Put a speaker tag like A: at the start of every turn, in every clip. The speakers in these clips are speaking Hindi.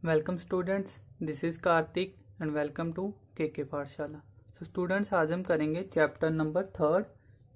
A: Welcome students, this is Kartik and welcome to K Pathshala. So students, आज हम करेंगे chapter number 3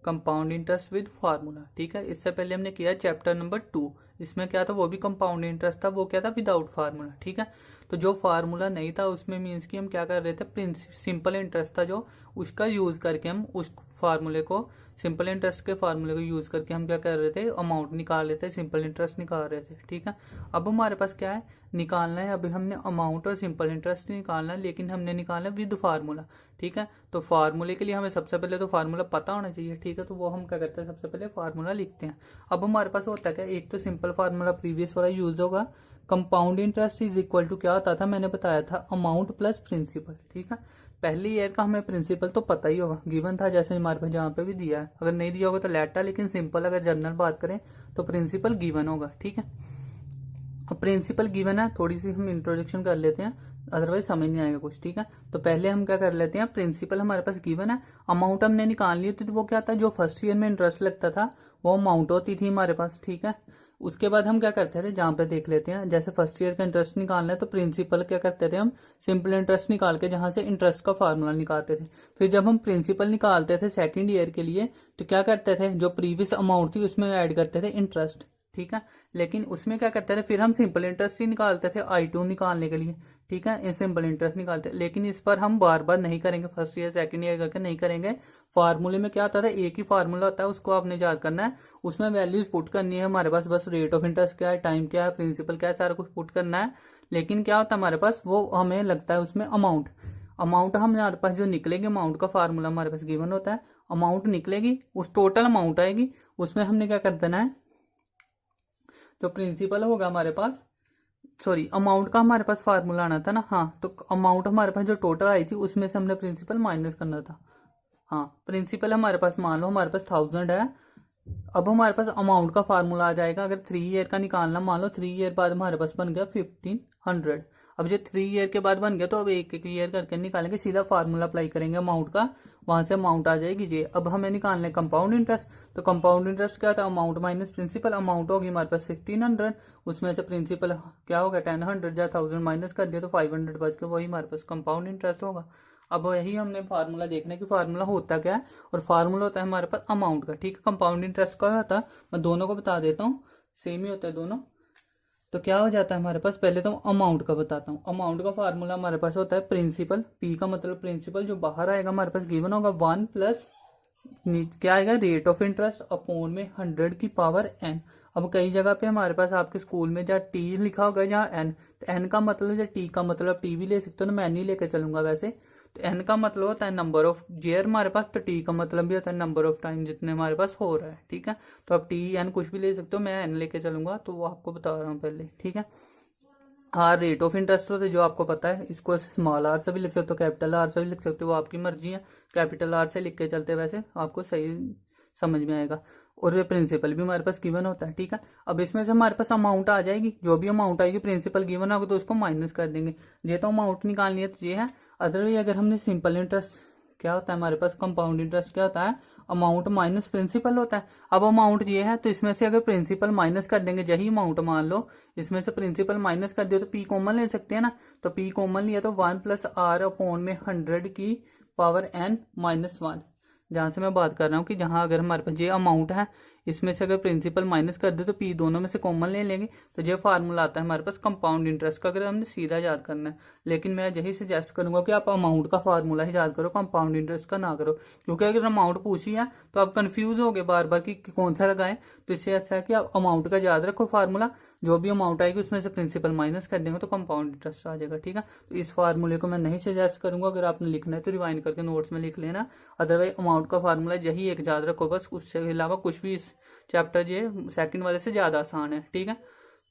A: compound interest with formula. ठीक है, इससे पहले हमने किया चैप्टर नंबर 2। इसमें क्या था, वो भी कंपाउंड इंटरेस्ट था, वो क्या था, विदाउट फार्मूला। ठीक है, तो जो फार्मूला नहीं था उसमें मीन्स कि हम क्या कर रहे थे, सिंपल इंटरेस्ट था जो, उसका यूज करके हम उस फार्मूले को, सिंपल इंटरेस्ट के फार्मूले को यूज करके हम क्या कर रहे थे, अमाउंट निकाल रहे थे, सिंपल इंटरेस्ट निकाल रहे थे। ठीक है, अब हमारे पास क्या है, निकालना है। अभी हमने अमाउंट और सिंपल इंटरेस्ट निकालना है, लेकिन हमने निकालना है विद फार्मूला। ठीक है, तो फार्मूले के लिए हमें सबसे पहले तो फार्मूला पता होना चाहिए। ठीक है, तो वो हम क्या करते हैं, सबसे पहले फार्मूला लिखते हैं। अब हमारे पास होता है क्या, एक तो सिंपल फार्मूला प्रीवियस वाला यूज होगा। Compound interest is equal to क्या होता था, मैंने बताया था, अमाउंट प्लस प्रिंसिपल। ठीक है, पहली ईयर का हमें प्रिंसिपल तो पता ही होगा, गिवन था, जैसे हमारे पास जहाँ पे भी दिया है। अगर नहीं दिया होगा तो लेटा, लेकिन सिंपल अगर जनरल बात करें तो प्रिंसिपल गिवन होगा। ठीक है, अब प्रिंसिपल गिवन है, थोड़ी सी हम इंट्रोडक्शन कर लेते हैं, अदरवाइज समझ नहीं आएगा कुछ। ठीक है, तो पहले हम क्या कर लेते हैं, प्रिंसिपल हमारे पास गिवन है, अमाउंट हमने निकालनी होती थी, वो क्या था, जो फर्स्ट ईयर में इंटरेस्ट लगता था वो अमाउंट होती थी हमारे पास। ठीक है, उसके बाद हम क्या करते थे, जहां पे देख लेते हैं, जैसे फर्स्ट ईयर का इंटरेस्ट निकालना है तो प्रिंसिपल क्या करते थे, हम सिंपल इंटरेस्ट निकाल के जहां से इंटरेस्ट का फार्मूला निकालते थे। फिर जब हम प्रिंसिपल निकालते थे सेकंड ईयर के लिए, तो क्या करते थे, जो प्रीवियस अमाउंट थी उसमें ऐड करते थे इंटरेस्ट। ठीक है, लेकिन उसमें क्या करते थे, फिर हम सिंपल इंटरेस्ट ही निकालते थे I2 निकालने के लिए। ठीक है, ये सिंपल इंटरेस्ट निकालते, लेकिन इस पर हम बार बार नहीं करेंगे, फर्स्ट ईयर सेकंड ईयर करके नहीं करेंगे। फार्मूले में क्या होता था, एक ही फार्मूला होता है, उसको आपने याद करना है, उसमें वैल्यूज पुट करनी है हमारे पास, बस रेट ऑफ इंटरेस्ट क्या है, टाइम क्या है, प्रिंसिपल क्या है, सारा कुछ पुट करना है। लेकिन क्या होता है हमारे पास, वो हमें लगता है उसमें अमाउंट, अमाउंट हमारे पास जो निकलेगी, अमाउंट का फार्मूला हमारे पास गिवन होता है, अमाउंट निकलेगी, उस टोटल अमाउंट आएगी, उसमें हमने क्या कर देना है, जो प्रिंसिपल होगा हमारे पास, सॉरी, अमाउंट का हमारे पास फार्मूला आना था ना। हाँ, तो अमाउंट हमारे पास जो टोटल आई थी उसमें से हमने प्रिंसिपल माइनस करना था। हाँ, प्रिंसिपल हमारे पास मान लो हमारे पास 1000 है। अब हमारे पास अमाउंट का फार्मूला आ जाएगा, अगर 3 ईयर का निकालना, मान लो 3 ईयर बाद हमारे पास बन गया 1500। अब जो 3 ईयर के बाद बन गया, तो अब एक एक ईयर करके निकालेंगे, सीधा फार्मूला अप्लाई करेंगे अमाउंट का, वहां से अमाउंट आ जाएगी ये। अब हमें निकालना है कंपाउंड इंटरेस्ट, तो कंपाउंड इंटरेस्ट क्या था, अमाउंट माइनस प्रिंसिपल। अमाउंट होगी हमारे पास 1500, उसमें से प्रिंसिपल क्या होगा 1000, या 1000 माइनस कर दिया तो 500 बच के, वही हमारे पास कंपाउंड इंटरेस्ट होगा। अब यही हमने फार्मूला देखना है कि फार्मूला होता क्या है, और फार्मूला होता है हमारे पास अमाउंट का। ठीक है, कंपाउंड इंटरेस्ट का होता है, मैं दोनों को बता देता हूँ, सेम ही होता है दोनों। तो क्या हो जाता है हमारे पास, पहले तो अमाउंट का बताता हूँ। अमाउंट का फार्मूला हमारे पास होता है प्रिंसिपल, पी का मतलब प्रिंसिपल, जो बाहर आएगा हमारे पास गिवन होगा 1 प्लस क्या आएगा, रेट ऑफ इंटरेस्ट अपॉन में 100 की पावर n। अब कई जगह पे हमारे पास आपके स्कूल में जहाँ टी लिखा होगा, जहाँ एन, तो एन का मतलब या टी का मतलब, टी भी ले सकते हो ना, मैं नहीं लेकर चलूंगा वैसे। तो एन का मतलब होता है नंबर ऑफ ईयर हमारे पास, तो टी का मतलब भी होता है नंबर ऑफ टाइम जितने हमारे पास हो रहा है। ठीक है, तो आप टी एन कुछ भी ले सकते हो, मैं एन लेके चलूंगा, तो वो आपको बता रहा हूँ पहले। ठीक है, आर रेट ऑफ इंटरेस्ट होता है, जो आपको पता है, इसको स्मॉल आर से भी लिख सकते हो, कैपिटल आर से भी लिख सकते हो, वो आपकी मर्जी है। कैपिटल आर से लिख के चलते वैसे आपको सही समझ में आएगा। और ये प्रिंसिपल भी हमारे पास गिवन होता है। ठीक है, अब इसमें से हमारे पास अमाउंट आ जाएगी, जो भी अमाउंट आएगी, प्रिंसिपल गिवन होगा तो उसको माइनस कर देंगे। ये तो अमाउंट निकालनी है, तो ये है। अदरवाइज अगर हमने सिंपल इंटरेस्ट, क्या होता है हमारे पास, कंपाउंड इंटरेस्ट क्या होता है, अमाउंट माइनस प्रिंसिपल होता है। अब अमाउंट ये है, तो इसमें से अगर प्रिंसिपल माइनस कर देंगे, यही अमाउंट मान लो, इसमें से प्रिंसिपल माइनस कर दिया तो पी कॉमन ले सकते हैं ना, तो पी कॉमन लिया तो 1 प्लस आर अपॉन में 100 की पावर n माइनस 1। जहां से मैं बात कर रहा हूँ कि जहां अगर हमारे पास ये अमाउंट है, इसमें से अगर प्रिंसिपल माइनस कर दे तो पी दोनों में से कॉमन ले लेंगे, तो ये फार्मूला आता है हमारे पास कंपाउंड इंटरेस्ट का, अगर हमने सीधा याद करना है। लेकिन मैं यही सजेस्ट करूंगा कि आप अमाउंट का फार्मूला ही याद करो, कंपाउंड इंटरेस्ट का ना करो, क्योंकि अगर अमाउंट पूछी है तो आप कंफ्यूज हो गए बार बार कि कौन सा लगाएं। तो इससे अच्छा है कि आप अमाउंट का याद रखो फार्मूला, जो भी अमाउंट आएगी उसमें से प्रिंसिपल माइनस कर देंगे तो कंपाउंड इंटरेस्ट आ जाएगा। ठीक है, तो इस फार्मूले को मैं नहीं सजेस्ट करूंगा, अगर आपने लिखना है तो रिवाइंड करके नोट्स में लिख लेना। अदरवाइज अमाउंट का फार्मूला यही एक याद रखो बस, उससे अलावा कुछ भी इस चैप्टर ये सेकंड वाले से ज्यादा आसान है। ठीक है,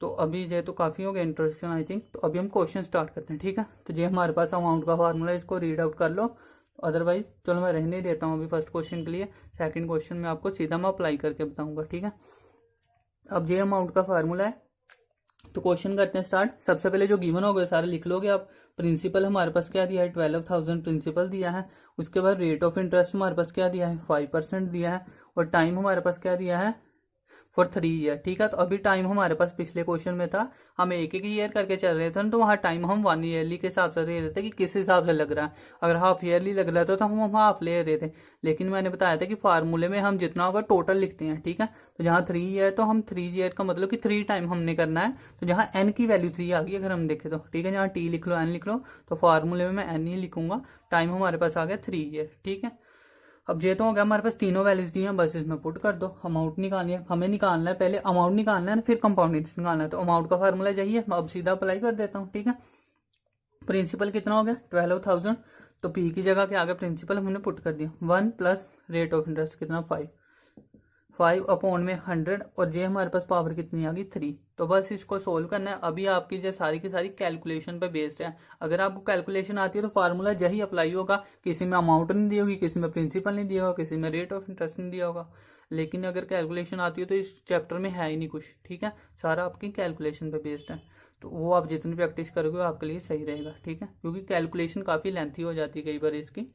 A: तो अभी ये तो काफी हो गया इंट्रोडक्शन आई थिंक, तो अभी हम क्वेश्चन स्टार्ट करते हैं। ठीक है, तो ये हमारे पास अमाउंट का फार्मूला, इसको रीड आउट कर लो। अदरवाइज चलो मैं रहने देता हूँ अभी फर्स्ट क्वेश्चन के लिए, सेकंड क्वेश्चन में आपको सीधा मैं अप्लाई करके बताऊंगा। ठीक है, अब ये अमाउंट का फार्मूला है, तो क्वेश्चन करते हैं स्टार्ट। सबसे पहले जो गिवन हो गए सारे लिख लोगे आप। प्रिंसिपल हमारे पास क्या दिया है, 12,000 प्रिंसिपल दिया है। उसके बाद रेट ऑफ इंटरेस्ट हमारे पास क्या दिया है, 5% दिया है। और टाइम हमारे पास क्या दिया है, फॉर 3 ईयर, ठीक है। तो अभी टाइम हमारे पास पिछले क्वेश्चन में था, हम एक एक ईयर करके चल रहे थे, तो वहाँ टाइम हम 1 ईयरली के हिसाब से ले रहे थे कि किस हिसाब से लग रहा है। अगर हाफ ईयरली लग रहा था तो हम हाफ ले रहे थे, लेकिन मैंने बताया था कि फार्मूले में हम जितना होगा टोटल लिखते हैं, ठीक है। तो जहाँ 3 ईयर तो हम 3 ईयर का मतलब कि 3 टाइम हमने करना है। तो जहाँ एन की वैल्यू 3 आ गई अगर हम देखें तो, ठीक है, जहाँ टी लिख लो एन लिख लो, तो फार्मूले में मैं एन ही लिखूंगा। टाइम हमारे पास आ गया 3 ईयर, ठीक है। अब ये तो हो गया हमारे पास तीनों वैल्यूज दी हैं, बस इसमें पुट कर दो। अमाउंट निकालनी है, हमें निकालना है पहले अमाउंट निकालना है, फिर कंपाउंड इंटरेस्ट निकालना है। तो अमाउंट का फार्मूला चाहिए, अब सीधा अप्लाई कर देता हूँ, ठीक है। प्रिंसिपल कितना हो गया 12,000, तो पी की जगह क्या आ गया प्रिंसिपल हमने पुट कर दिया 1 प्लस रेट ऑफ इंटरेस्ट कितना 5 अपॉन में 100, और ये हमारे पास पावर कितनी आ गई 3। तो बस इसको सोल्व करना है। अभी आपकी जो सारी की सारी कैलकुलेशन पे बेस्ड है। अगर आपको कैलकुलेशन आती है तो फार्मूला यही अप्लाई होगा, किसी में अमाउंट नहीं दी होगी, किसी में प्रिंसिपल नहीं दिया होगा, किसी में रेट ऑफ इंटरेस्ट नहीं दिया होगा। लेकिन अगर कैलकुलेशन आती है तो इस चैप्टर में है ही नहीं कुछ, ठीक है, सारा आपकी कैलकुलेशन पे बेस्ड है। तो वो आप जितनी प्रैक्टिस करोगे वो आपके लिए सही रहेगा, ठीक है, क्योंकि कैलकुलेशन काफ़ी लेंथी हो जाती है कई बार इसकी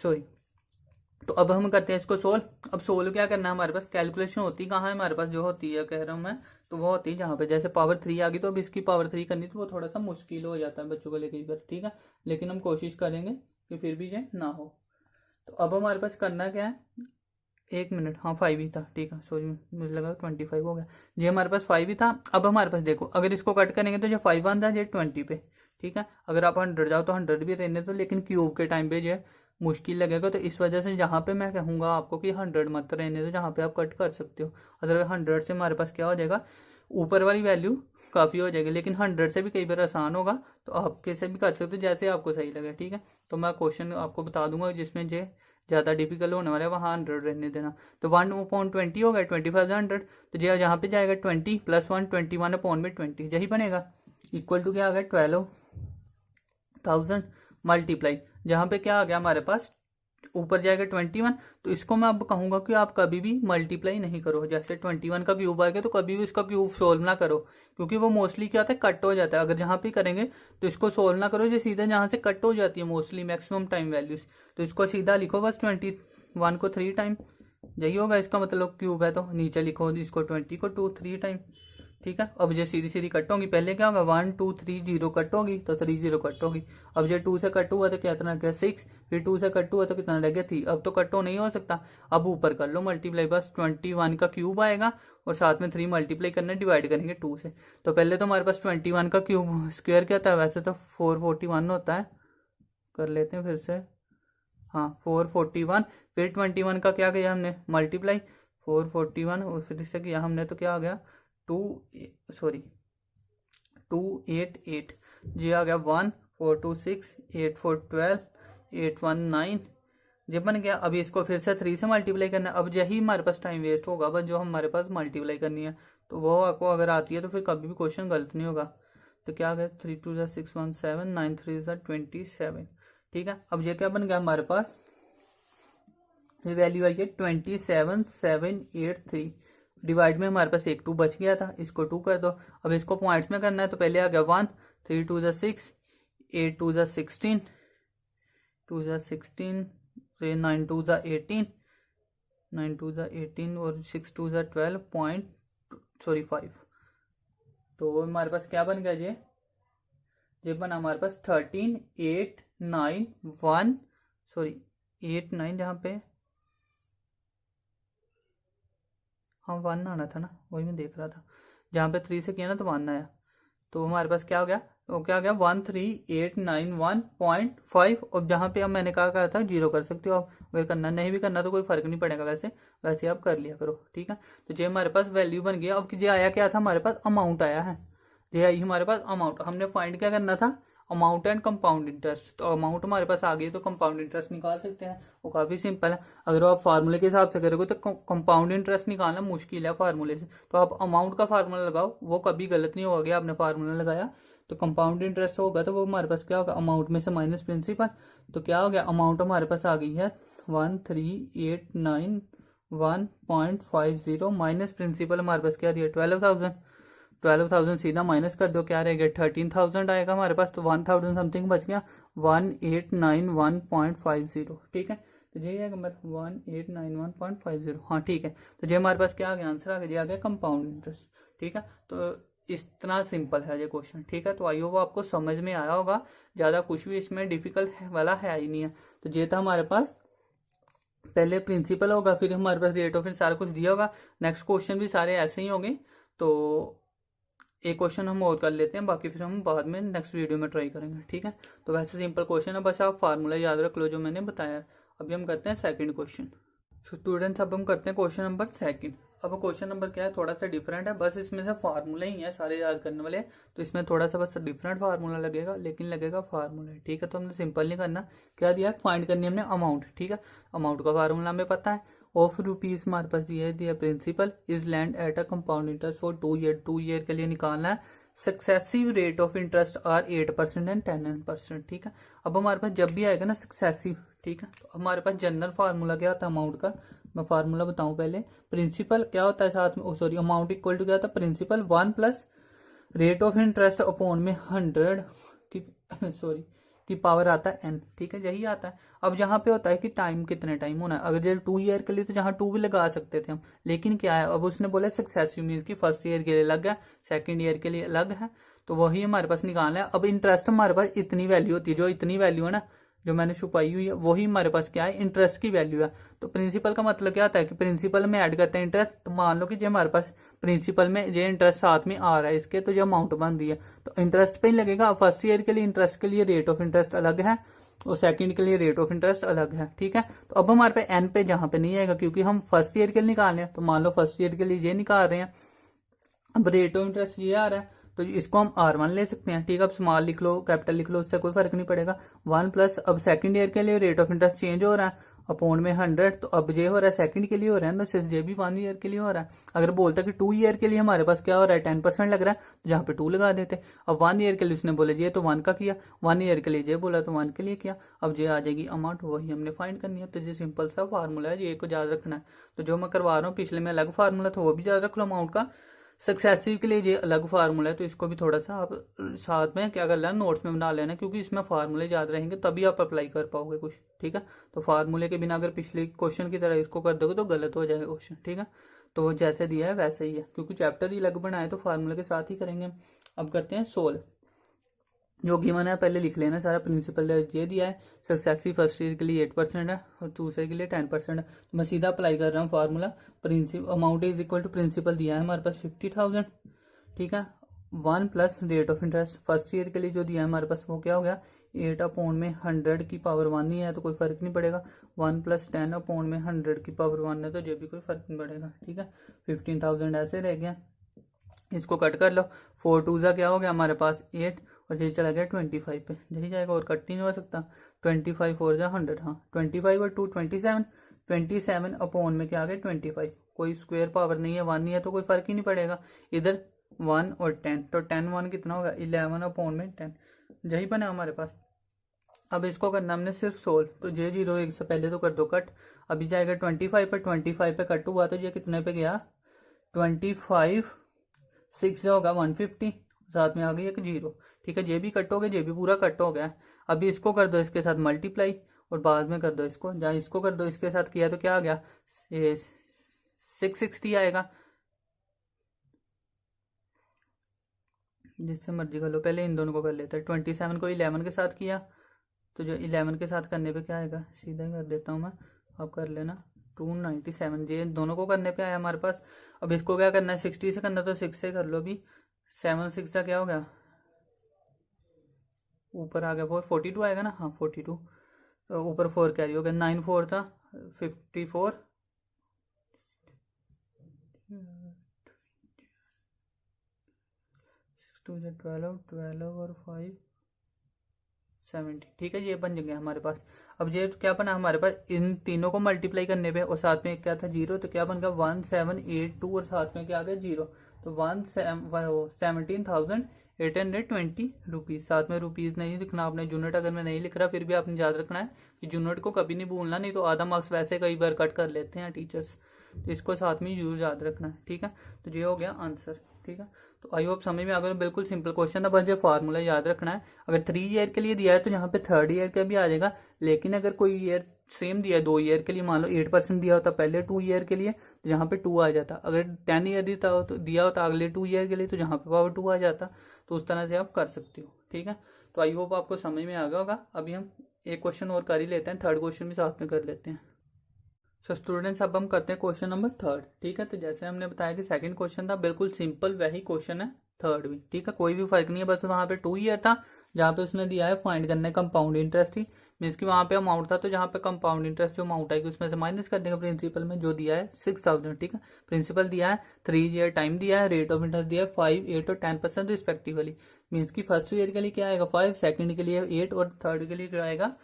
A: सॉरी। तो अब हम करते हैं इसको सोल्व। अब सोल्व क्या करना है, हमारे पास कैलकुलेशन होती कहाँ है हमारे पास, जो होती है कह रहा हूँ मैं, तो वो होती है जहाँ पे जैसे पावर 3 आ गई, तो अब इसकी पावर 3 करनी तो वो थोड़ा सा मुश्किल हो जाता है बच्चों को लेकर कई बार, ठीक है। लेकिन हम कोशिश करेंगे कि फिर भी ये ना हो। तो अब हमारे पास करना क्या है, 1 मिनट, हाँ 5 ही था, ठीक है, सॉरी मुझे लगा 25 हो गया। ये हमारे पास 5 ही था। अब हमारे पास देखो अगर इसको कट करेंगे तो जो 5 बनता है ये 20 पे, ठीक है। अगर आप 100 जाओ तो 100 भी रहने दो, लेकिन क्यूब के टाइम पे जो मुश्किल लगेगा, तो इस वजह से जहाँ पे मैं कहूँगा आपको कि 100 मत रहने दो, जहाँ पे आप कट कर सकते हो। अगर 100 से हमारे पास क्या हो जाएगा, ऊपर वाली वैल्यू काफ़ी हो जाएगी, लेकिन 100 से भी कई बार आसान होगा, तो आप कैसे भी कर सकते हो जैसे आपको सही लगे, ठीक है। तो मैं क्वेश्चन आपको बता दूंगा जिसमें जो ज़्यादा डिफिकल्ट होने वाला है वहाँ 100 रहने देना। तो 1/20 हो गया 25,100, तो जो यहाँ पे जाएगा 20 + 1 21/20, यही बनेगा इक्वल टू क्या आ गया 12,000 मल्टीप्लाई, जहाँ पे क्या आ गया हमारे पास ऊपर जाएगा 21। तो इसको मैं अब कहूंगा कि आप कभी भी मल्टीप्लाई नहीं करो, जैसे 21 का क्यूब आ गया तो कभी भी इसका क्यूब सोल्व ना करो, क्योंकि वो मोस्टली क्या होता है कट हो जाता है। अगर जहाँ पे करेंगे तो इसको सोल्व ना करो, जो सीधा जहाँ से कट हो जाती है मोस्टली मैक्सिमम टाइम वैल्यूज, तो इसको सीधा लिखो बस 21 को 3 टाइम, यही होगा इसका मतलब क्यूब है। तो नीचे लिखो इसको 20 को 3 टाइम, ठीक है। अब ये सीधी सीधी कट होगी, पहले क्या होगा 1 2 3 0 कट होगी, तो 3 0 कट होगी। अब ये 2 से कट हुआ तो कितना रह गया 6, फिर 2 से कट हुआ तो कितना रह गया 3। अब तो कट हो नहीं हो सकता, अब ऊपर कर लो मल्टीप्लाई, बस 21 का क्यूब आएगा और साथ में 3 मल्टीप्लाई करना, डिवाइड करेंगे 2 से। तो पहले तो हमारे पास 21 का क्यूब स्क्वायर क्या था, वैसे तो 441 होता है, कर लेते हैं फिर से, हाँ 441, फिर 21 का क्या किया हमने मल्टीप्लाई 441, और फिर से किया हमने तो क्या आ गया 288, ये आ गया 1 4 2 6 8 4 12 8 1 9, जब बन गया। अभी इसको फिर से 3 से मल्टीप्लाई करना है, अब यही हमारे पास टाइम वेस्ट होगा बस, जो हमारे पास मल्टीप्लाई करनी है। तो वो आपको अगर आती है तो फिर कभी भी क्वेश्चन गलत नहीं होगा। तो क्या आ गया 3 2 6 1 7 9 3 27, ठीक है। अब ये क्या बन गया हमारे पास, ये वैल्यू आई है 27783, डिवाइड में हमारे पास एक 2 बच गया था, इसको 2 कर दो। अब इसको पॉइंट्स में करना है, तो पहले आ गया 1 3 2 6 8 2 16 2 16 9 2 18 9 2 18 और 6 2 12 5। तो हमारे पास क्या बन गया ये बना हमारे पास 13,891 सॉरी 89, जहाँ पे हाँ 1 आना था ना, वही मैं देख रहा था, जहाँ पे 3 से किया ना तो 1 आया। तो हमारे पास क्या हो गया, वो क्या हो गया 13,891.5, और जहाँ पे अब मैंने कहा था 0 कर सकते हो आप, अगर करना नहीं भी करना तो कोई फर्क नहीं पड़ेगा, वैसे आप कर लिया करो, ठीक है। तो ये हमारे पास वैल्यू बन गया। अब ये आया क्या था हमारे पास, अमाउंट आया है, ये आई हमारे पास अमाउंट। हमने फाइंड क्या करना था, अमाउंट एंड कंपाउंड इंटरेस्ट। तो अमाउंट हमारे पास आ गई तो कंपाउंड इंटरेस्ट निकाल सकते हैं, वो काफी सिंपल है। अगर आप फार्मूले के हिसाब से करोगे तो कंपाउंड इंटरेस्ट निकालना मुश्किल है फार्मूले से, तो आप अमाउंट का फार्मूला लगाओ, वो कभी गलत नहीं होगा कि आपने फार्मूला लगाया तो कंपाउंड इंटरेस्ट होगा, तो वो हमारे पास क्या होगा अमाउंट में से माइनस प्रिंसिपल। तो क्या हो गया, अमाउंट हमारे पास आ गई है 13,891.50 माइनस प्रिंसिपल हमारे पास क्या दिया 12,000 सीधा माइनस कर दो, क्या रहेगा 13,000 आएगा हमारे पास, तो 1,000 समथिंग बच गया 1891.50, ठीक है। तो ये आएगा हमारे 1891.50। हाँ ठीक है, तो ये हमारे पास क्या आ गया आंसर आ गया, आ गया कंपाउंड इंटरेस्ट। ठीक है, तो इतना सिंपल है ये क्वेश्चन। ठीक है, तो आई होप आपको समझ में आया होगा, ज़्यादा कुछ भी इसमें डिफिकल्ट वाला है ही नहीं है। तो ये था हमारे पास, पहले प्रिंसिपल होगा, फिर हमारे पास रेट ऑफ इंटरेस्ट सारा कुछ दिया होगा। नेक्स्ट क्वेश्चन भी सारे ऐसे ही होंगे। तो एक क्वेश्चन हम और कर लेते हैं, बाकी फिर हम बाद में नेक्स्ट वीडियो में ट्राई करेंगे। ठीक है, तो वैसे सिंपल क्वेश्चन है, बस आप फार्मूला याद रख लो जो मैंने बताया। अभी हम करते हैं सेकंड क्वेश्चन। स्टूडेंट्स अब हम करते हैं क्वेश्चन नंबर सेकंड। अब क्वेश्चन नंबर क्या है, थोड़ा सा डिफरेंट है, बस इसमें से फार्मूला ही है सारे याद करने वाले। तो इसमें थोड़ा सा बस डिफरेंट फार्मूला लगेगा, लेकिन लगेगा फार्मूला। ठीक है, तो हमने सिंपल नहीं करना, क्या दिया है, फाइंड करनी हमने अमाउंट। ठीक है, अमाउंट का फार्मूला हमें पता है, ऑफ रुपीज हमारे पास दिया principal is lent at a compound interest for 2 year. 2 year के लिए निकालना है। Successive rate of interest are 8% and 10%। ठीक है, अब हमारे पास जब भी आएगा ना सक्सेसिव, ठीक है, तो हमारे पास जनरल फार्मूला क्या होता है अमाउंट का, मैं फार्मूला बताऊं पहले। प्रिंसिपल क्या होता है साथ में, सॉरी, अमाउंट इक्वल टू क्या होता है, principal 1 plus rate of interest upon में 100 की सॉरी की पावर आता है n। ठीक है, यही आता है। अब यहाँ पे होता है कि टाइम कितने टाइम होना है, अगर जैसे 2 ईयर के लिए तो जहाँ 2 भी लगा सकते थे हम, लेकिन क्या है, अब उसने बोला सक्सेसिव मीन्स की फर्स्ट ईयर के लिए अलग है, सेकंड ईयर के लिए अलग है, तो वही हमारे पास निकालना है। अब इंटरेस्ट हमारे पास इतनी वैल्यू होती है, जो इतनी वैल्यू है ना जो मैंने छुपाई हुई है, वही हमारे पास क्या है, इंटरेस्ट की वैल्यू है। तो प्रिंसिपल का मतलब क्या होता है कि प्रिंसिपल में ऐड करते हैं इंटरेस्ट। तो मान लो कि जो हमारे पास प्रिंसिपल में ये इंटरेस्ट साथ में आ रहा है इसके, तो जो अमाउंट बन रही है तो इंटरेस्ट पे ही लगेगा। फर्स्ट ईयर के लिए इंटरेस्ट के लिए रेट ऑफ इंटरेस्ट अलग है और सेकंड के लिए रेट ऑफ इंटरेस्ट अलग है। ठीक है, तो अब हमारे पे एन पे जहां पे नहीं आएगा, क्योंकि हम फर्स्ट ईयर के लिए निकालने हैं। तो मान लो फर्स्ट ईयर के लिए ये निकाल रहे हैं, अब रेट ऑफ इंटरेस्ट ये आ रहा है, तो इसको हम R1 ले सकते हैं। ठीक है, अब स्मॉल लिख लो कैपिटल लिख लो, उससे कोई फर्क नहीं पड़ेगा। 1 प्लस, अब सेकंड ईयर के लिए रेट ऑफ इंटरेस्ट चेंज हो रहा है अपॉन में 100, तो अब ये हो रहा है सेकंड के लिए हो रहा है ना, सिर्फ ये भी 1 ईयर के लिए हो रहा है। अगर बोलता कि 2 ईयर के लिए हमारे पास क्या हो रहा है, 10% लग रहा है, तो जहाँ पे 2 लगा देते। अब 1 ईयर के लिए उसने बोला ये तो 1 का किया, 1 ईयर के लिए ये बोला तो 1 के लिए किया। अब ये आ जाएगी अमाउंट, वही हमने फाइंड करनी है। तो ये सिंपल सा फार्मूला है, ये को याद रखना है। तो जो मैं करवा रहा हूँ, पिछले में अलग फार्मूला था वो भी याद रख लो अमाउंट का, सक्सेसिव के लिए ये अलग फार्मूला है। तो इसको भी थोड़ा सा आप साथ में क्या कर लेना, नोट्स में बना लेना, क्योंकि इसमें फार्मूले याद रहेंगे तभी आप अप्लाई कर पाओगे कुछ। ठीक है, तो फार्मूले के बिना अगर पिछले क्वेश्चन की तरह इसको कर दोगे तो गलत हो जाएगा क्वेश्चन। ठीक है, तो वो जैसे दिया है वैसे ही है, क्योंकि चैप्टर ही अलग बनाए तो फार्मूले के साथ ही करेंगे। अब करते हैं सोल्व। जो गिवन है पहले लिख लेना सारा। प्रिंसिपल ये दिया है, सक्सेसिव फर्स्ट ईयर के लिए 8% है और दूसरे के लिए 10% है। तो मैं सीधा अप्लाई कर रहा हूँ formula. Principal amount is equal to principal दिया है हमारे पास 50,000। ठीक है, 1 plus rate of interest first year के लिए जो दिया है हमारे पास वो क्या हो गया, 8 अपॉन में 100 की पावर 1 ही है तो कोई फर्क नहीं पड़ेगा। 1 प्लस 10 अपॉन में 100 की पावर 1 है तो ये भी कोई फर्क नहीं पड़ेगा। ठीक है, 15,000 ऐसे रह गया, इसको कट कर लो। 4 2 जा क्या हो गया हमारे पास 8 और ये चला गया 25 पे, यही जाएगा और कट नहीं हो सकता। 25 4 जा 100, हाँ 25 और 2 27, 27 अपॉन में क्या आ गया 25, कोई स्क्वायर पावर नहीं है, 1 नहीं है तो कोई फर्क ही नहीं पड़ेगा। इधर 1 और 10, तो 10 1 कितना होगा 11 अपॉन में 10, यही बना हमारे पास। अब इसको करना हमने सिर्फ सोल्व, तो जे 0 1 से पहले तो कर दो कट। अभी जाएगा 25 पर, 25 पे कट हुआ तो ये कितने पे गया 25 6 होगा 150, साथ में आ गई एक 0। ठीक है, ये भी कट हो गया, ये भी पूरा कट हो गया। अभी इसको कर दो इसके साथ मल्टीप्लाई और बाद में कर दो इसको, जहाँ इसको कर दो इसके साथ किया तो क्या आ गया 660 आएगा। जिससे मर्जी कर लो, पहले इन दोनों को कर लेते हैं। 27 को 11 के साथ किया तो जो 11 के साथ करने पे क्या आएगा, सीधा ही कर देता हूँ मैं, आप कर लेना 297। ये दोनों को करने पे आया हमारे पास। अब इसको क्या करना है 60 से करना तो 6 से कर लो। अभी 7 6 का क्या हो गया, ऊपर आ गया 4 42 आएगा ना, हाँ 42, तो ऊपर 4 कैरी हो गया। 9 4 था 54, 2 12 12 और 5 70। ठीक है, ये बन गया हमारे पास। अब ये क्या बना हमारे पास, इन तीनों को मल्टीप्लाई करने पे और साथ में क्या था 0, तो क्या बन गया 1782 और साथ में क्या आ गया 0, तो 17,820 रुपीज। साथ में रुपीज नहीं लिखना आपने, यूनिट अगर मैं नहीं लिख रहा फिर भी आपने याद रखना है कि यूनिट को कभी नहीं भूलना, नहीं तो आधा मार्क्स वैसे कई बार कट कर लेते हैं टीचर्स, तो इसको साथ में यूज याद रखना है। ठीक है, तो ये हो गया आंसर। ठीक है, तो आई होप समझ में आ गया, बिल्कुल सिंपल क्वेश्चन था, बस ये फार्मूला याद रखना है। अगर 3 ईयर के लिए दिया है तो यहाँ पे 3rd ईयर का भी आ जाएगा, लेकिन अगर कोई ईयर सेम दिया है 2 ईयर के लिए, मान लो 8% दिया होता पहले 2 ईयर के लिए तो यहाँ पे 2 आ जाता। अगर 10 ईयर दिया होता अगले 2 ईयर के लिए तो यहाँ पे पावर 2 आ जाता। तो उस तरह से आप कर सकते हो, ठीक है। तो आई होप आपको समझ में आ गया होगा। अभी हम एक क्वेश्चन और कर ही लेते हैं, थर्ड क्वेश्चन भी साथ में कर लेते हैं। सो स्टूडेंट्स अब हम करते हैं क्वेश्चन नंबर थर्ड, ठीक है। तो जैसे हमने बताया कि सेकंड क्वेश्चन था बिल्कुल सिंपल, वही क्वेश्चन है थर्ड भी, ठीक है। कोई भी फर्क नहीं है, बस वहाँ पे 2 ईयर था जहाँ पे उसने दिया है फाइंड करने कंपाउंड इंटरेस्ट थी, मीन्स कि वहाँ पे अमाउंट था तो जहाँ पे कंपाउंड इंटरेस्ट जो अमाउंट आएगी उसमें से माइनस कर देंगे प्रिंसिपल में, जो दिया है 6000, ठीक है। प्रिंसिपल दिया है, 3 ईयर टाइम दिया है, रेट ऑफ इंटरेस्ट दिया है 5, 8 और 10% रिस्पेक्टिवली। मीन्स कि फर्स्ट ईयर के लिए क्या आएगा 5, सेकंड के लिए 8 और थर्ड के लिए क्या आएगा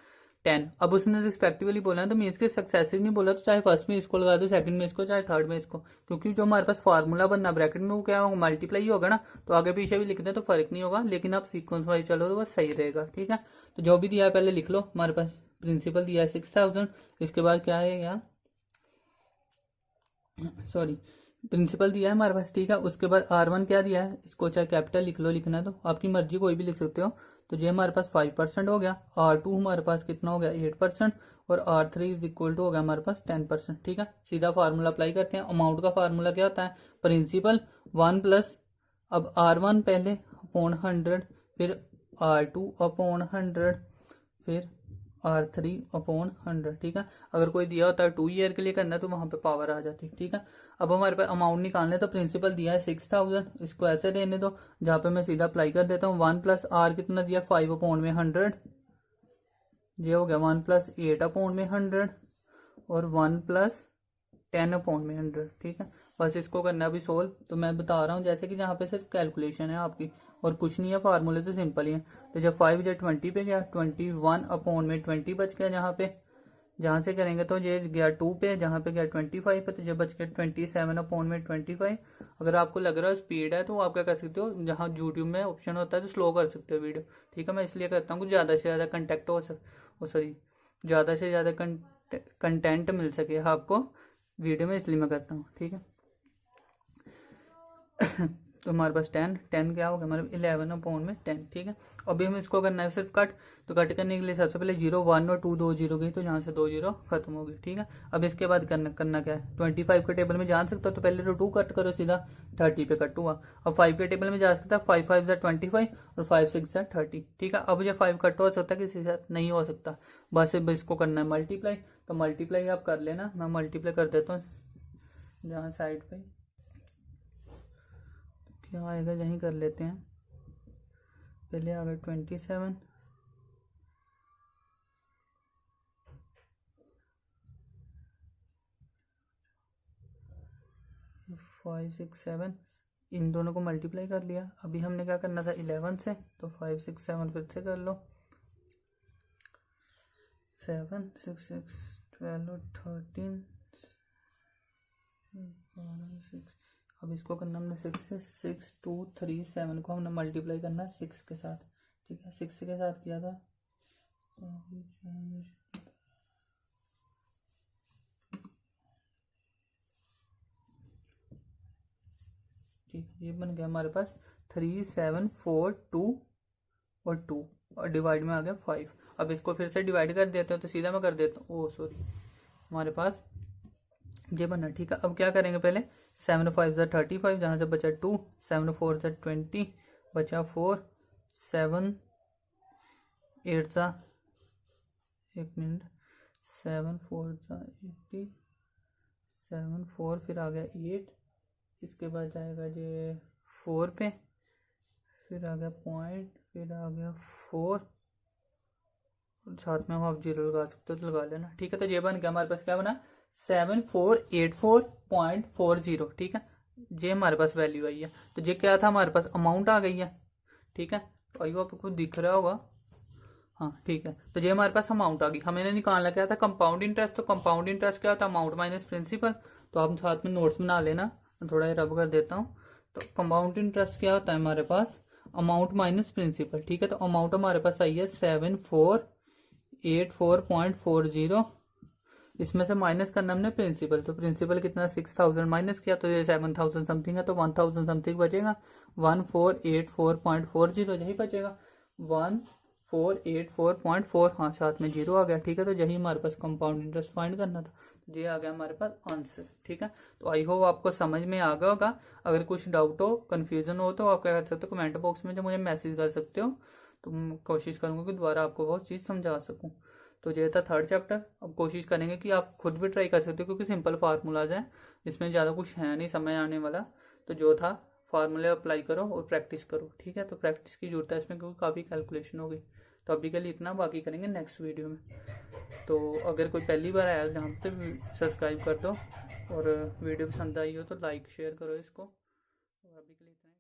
A: 10। अब उसने रिस्पेक्टिवली बोला है तो मीन्स के सक्सेसिव नहीं बोला, तो चाहे फर्स्ट में इसको लगा दो, सेकंड में इसको, चाहे थर्ड में इसको, क्योंकि जो हमारे पास फार्मूला बनना ब्रैकेट में वो क्या होगा मल्टीप्लाई होगा ना, तो आगे पीछे भी लिख दें तो फर्क नहीं होगा, लेकिन आप सीक्वेंस वाइज चलो तो वो सही रहेगा, ठीक है। तो जो भी दिया है पहले लिख लो। हमारे पास प्रिंसिपल दिया है 6000, इसके बाद क्या है यार, सॉरी प्रिंसिपल दिया है हमारे पास, ठीक है। उसके बाद R1 क्या दिया है, इसको चाहे कैपिटल लिख लो, लिखना है तो आपकी मर्जी, कोई भी लिख सकते हो। तो ये हमारे पास 5% हो गया, R2 हमारे पास कितना हो गया 8% और R3 इज इक्वल टू हो गया हमारे पास 10%, ठीक है। सीधा फार्मूला अप्लाई करते हैं। अमाउंट का फार्मूला क्या होता है, प्रिंसिपल 1 प्लस, अब R1 पहले अपॉन 100, फिर R2 अपॉन 100, फिर R3 अपॉन 100, ठीक है। अगर कोई दिया होता है 2 ईयर के लिए करना है तो वहां पे पावर आ जाती है, ठीक है। अब हमारे पास अमाउंट निकालने, तो प्रिंसिपल दिया है 6000, इसको ऐसे रहने दो, जहां पे मैं सीधा अप्लाई कर देता हूँ। 1 प्लस R कितना दिया 5 अपॉन में 100, ये हो गया 1 प्लस 8 अपॉन में 100 और 1 प्लस 10 अपॉन में 100, ठीक है। बस इसको करना अभी सोल्व। तो मैं बता रहा हूँ जैसे कि जहाँ पे सिर्फ कैलकुलेशन है आपकी और कुछ नहीं है, फार्मूले तो सिंपल ही है। तो जब 5 जब 20 पे गया, 21 अपॉन में 20 बच गया, जहाँ से करेंगे तो ये गया 2 पे, जहाँ पे गया 25 पे, तो जब बच गया 27 अपॉन में 25। अगर आपको लग रहा है स्पीड है तो आप क्या कर सकते हो, जहाँ यूट्यूब में ऑप्शन होता है तो स्लो कर सकते हो वीडियो, ठीक है। मैं इसलिए करता हूँ कि ज़्यादा से ज़्यादा कंटेक्ट ज़्यादा से ज़्यादा कंटेंट मिल सके आपको वीडियो में, इसलिए मैं करता हूँ, ठीक है। तो हमारे पास 10 क्या होगा हमारे 11 अपॉन में 10, ठीक है। अभी हम इसको करना है सिर्फ कट, तो कट करने के लिए सबसे पहले 0 1 और 2 2 0 गई, तो यहाँ से 2 0 खत्म हो गई, ठीक है। अब इसके बाद करना क्या है, 25 के टेबल में जान सकता हो तो पहले तो 2 कट करो सीधा, 30 पे कट हुआ। अब 5 के टेबल में जा सकता है, 5 5 जा 25 और 5 6 जा 30, ठीक है। अब ये 5 कट हो सकता है, किसी के साथ नहीं हो सकता, बस इसको करना है मल्टीप्लाई। तो मल्टीप्लाई आप कर लेना, मैं मल्टीप्लाई कर देता हूँ जहाँ साइड पे, क्या आएगा यहीं कर लेते हैं। पहले आ गया 27, फाइव 6 7, इन दोनों को मल्टीप्लाई कर लिया। अभी हमने क्या करना था 11 से, तो 5 6 7 फिर से कर लो, 7 6 6 12 13 6। अब इसको करना हमने 6 से, 6 2 3 7 को हमने मल्टीप्लाई करना 6 के साथ, ठीक है। 6 के साथ किया था, ठीक है। ये बन गया हमारे पास 3 7 4 2 और 2 और डिवाइड में आ गया 5। अब इसको फिर से डिवाइड कर देते हो तो सीधा मैं कर देता हूँ, ओ सॉरी, हमारे पास ये बना, ठीक है। अब क्या करेंगे, पहले 7 5 जा 35, जहाँ से बचा 2, 7 4 जा 20, बचा 4, 7 8 जा, एक मिनट, 7 4 जा 80, 7 4 फिर आ गया 8, इसके बाद जाएगा ये 4 पे, फिर आ गया पॉइंट, फिर आ गया 4, साथ में हम आप 0 लगा सकते हो तो लगा लेना, ठीक है। तो ये बन गया हमारे पास, क्या बना 7484.40, ठीक है। ये हमारे पास वैल्यू आई है। तो ये क्या था हमारे पास, अमाउंट आ गई है, ठीक है। तो आइयो आपको दिख रहा होगा, हाँ ठीक है। तो ये हमारे पास अमाउंट आ गई। हमें निकालना क्या था, कंपाउंड इंटरेस्ट। तो कंपाउंड इंटरेस्ट क्या होता है, अमाउंट माइनस प्रिंसिपल। तो आप साथ में नोट्स बना लेना, मैं थोड़ा रब कर देता हूँ। तो कंपाउंड इंटरेस्ट क्या होता है हमारे पास, अमाउंट माइनस प्रिंसिपल, ठीक है। तो अमाउंट हमारे पास आई है 7484.40, इसमें से माइनस करना हमने प्रिंसिपल। तो प्रिंसिपल कितना 6000 माइनस किया तो ये 7000 समथिंग है, तो 1000 समथिंग बचेगा। 1484.40 यही बचेगा, 484.4, हाँ साथ में 0 आ गया, ठीक है। तो यही हमारे पास कंपाउंड इंटरेस्ट फाइंड करना था, तो ये आ गया हमारे पास आंसर, ठीक है। तो आई होप आपको समझ में आ गया होगा। अगर कुछ डाउट हो, कंफ्यूजन हो, तो आप क्या कर सकते हो, कमेंट बॉक्स में जो मुझे मैसेज कर सकते हो, तो मैं कोशिश करूंगा कि दोबारा आपको वो चीज़ समझा सकूं। तो ये था थर्ड चैप्टर। अब कोशिश करेंगे कि आप खुद भी ट्राई कर सकते हो, क्योंकि सिंपल फार्मूलाज हैं, इसमें ज़्यादा कुछ है नहीं समझ आने वाला। तो जो था फार्मूले अप्लाई करो और प्रैक्टिस करो, ठीक है। तो प्रैक्टिस की जरूरत है इसमें, क्योंकि काफ़ी कैलकुलेशन होगी। तो अभी के लिए इतना, बाकी करेंगे नेक्स्ट वीडियो में। तो अगर कोई पहली बार आया यहाँ पे तो सब्सक्राइब कर दो, और वीडियो पसंद आई हो तो लाइक शेयर करो इसको। और अभी के लिए इतना।